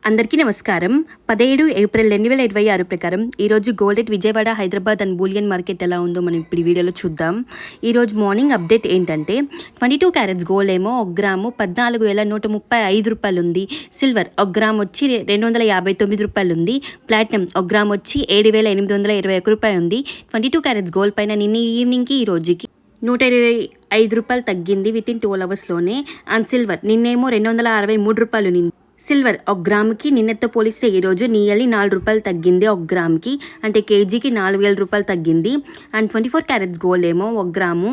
అందరికీ నమస్కారం. 17 ఏప్రిల్ 2026 ప్రకారం ఈరోజు gold rate Vijayawada, Hyderabad and bullion market ఎలా ఉందో మనం ఇప్పుడు ఈ వీడియోలో చూద్దాం. ఈరోజు మార్నింగ్ అప్డేట్ ఏంటంటే 22 క్యారెట్స్ గోల్డ్ ఏమో 1 గ్రాము 14,135 రూపాయలు ఉంది. సిల్వర్ 1 గ్రామ్ వచ్చి 259 రూపాయలు ఉంది. ప్లాటినం 1 గ్రామ్ వచ్చి 7,821 రూపాయలు ఉంది. 22 క్యారెట్స్ గోల్డ్ పైన నిన్న ఈవినింగ్కి ఈ రోజుకి 125 రూపాయలు తగ్గింది వితిన్ 12 అవర్స్లోనే. అండ్ సిల్వర్ నిన్నేమో 263 రూపాయలు ఉంది. సిల్వర్ 1 గ్రాముకి నిన్నటితో పోలిస్తే ఈరోజు నియర్లీ 4 రూపాయలు తగ్గింది. 1 గ్రామ్కి అంటే కేజీకి 4,000 రూపాయలు తగ్గింది. అండ్ 24 క్యారెట్స్ గోల్డ్ ఏమో 1 గ్రాము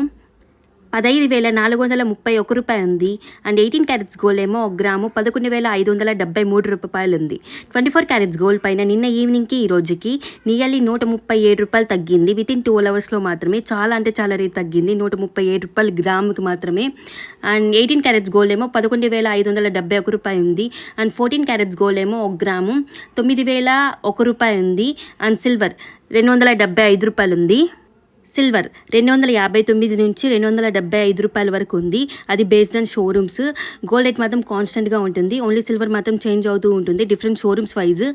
15,431 రూపాయలు ఉంది. అండ్ 18 క్యారెట్స్ గోల్డ్ ఏమో 1 గ్రాము 11,573 రూపాయలు ఉంది. 24 క్యారెట్స్ గోల్డ్ పైన నిన్న ఈవినింగ్కి ఈ రోజుకి నియర్లీ 137 రూపాయలు తగ్గింది వితిన్ 12 అవర్స్లో మాత్రమే. చాలా అంటే చాలా రేట్ తగ్గింది. 137 రూపాయలు గ్రాముకి మాత్రమే. అండ్ 18 క్యారెట్స్ గోల్డ్ ఏమో 11,571 రూపాయలు ఉంది. అండ్ 14 క్యారెట్స్ గోల్డ్ ఏమో 1 గ్రాము 9,001 రూపాయలు ఉంది. అండ్ సిల్వర్ 275 రూపాయలు ఉంది. సిల్వర్ 259 నుంచి 275 రూపాయల వరకు ఉంది. అది based on showrooms. Gold rate మాత్రం కాన్స్టెంట్గా ఉంటుంది. ఓన్లీ సిల్వర్ మాత్రం చేంజ్ అవుతూ ఉంటుంది different showrooms wise.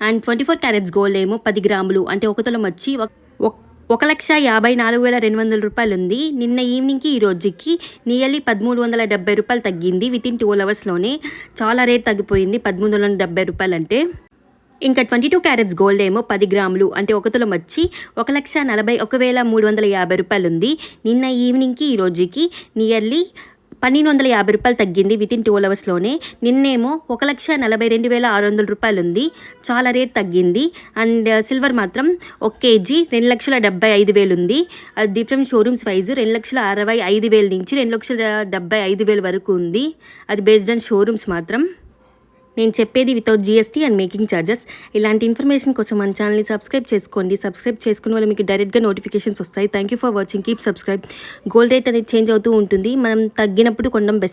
And 24 carats gold ఏమో 10 గ్రాములు అంటే 1 తులం వచ్చి 1,54,200 రూపాయలు ఉంది. నిన్న ఈవినింగ్కి ఈ రోజుకి నియర్లీ 1,370 రూపాయలు తగ్గింది వితిన్ 12 అవర్స్లోనే. చాలా రేట్ తగ్గిపోయింది 1,370 రూపాయలు అంటే. ఇంకా 22 క్యారెట్స్ గోల్డ్ ఏమో 10 గ్రాములు అంటే 1 తులం వచ్చి 1,41,350 రూపాయలు ఉంది. నిన్న ఈవినింగ్కి ఈ రోజుకి నియర్లీ 1,250 రూపాయలు తగ్గింది వితిన్ 12 అవర్స్లోనే. నిన్నేమో 1,42,600 రూపాయలు ఉంది. చాలా రేట్ తగ్గింది. అండ్ సిల్వర్ మాత్రం 1 కేజీ 2,75,000 ఉంది. అది డిఫరెంట్ షోరూమ్స్ వైజ్ 2,65,000 నుంచి 2,75,000 వరకు ఉంది. అది బేస్డ్ ఆన్ షోరూమ్స్ మాత్రం. నేను చెప్పేది without GST and making charges. ఇలాంటి ఇన్ఫర్మేషన్ కోసం మన ఛానల్ని సబ్స్క్రైబ్ చేసుకోండి. సబ్స్క్రైబ్ చేసుకున్న వల్ల మీకు డైరెక్ట్గా నోటిఫికేషన్స్ వస్తాయి. Thank you for watching. Keep subscribe. Gold rate అనేది చేంజ్ అవుతూ ఉంటుంది. మనం తగ్గినప్పుడు కొనడం బెస్ట్.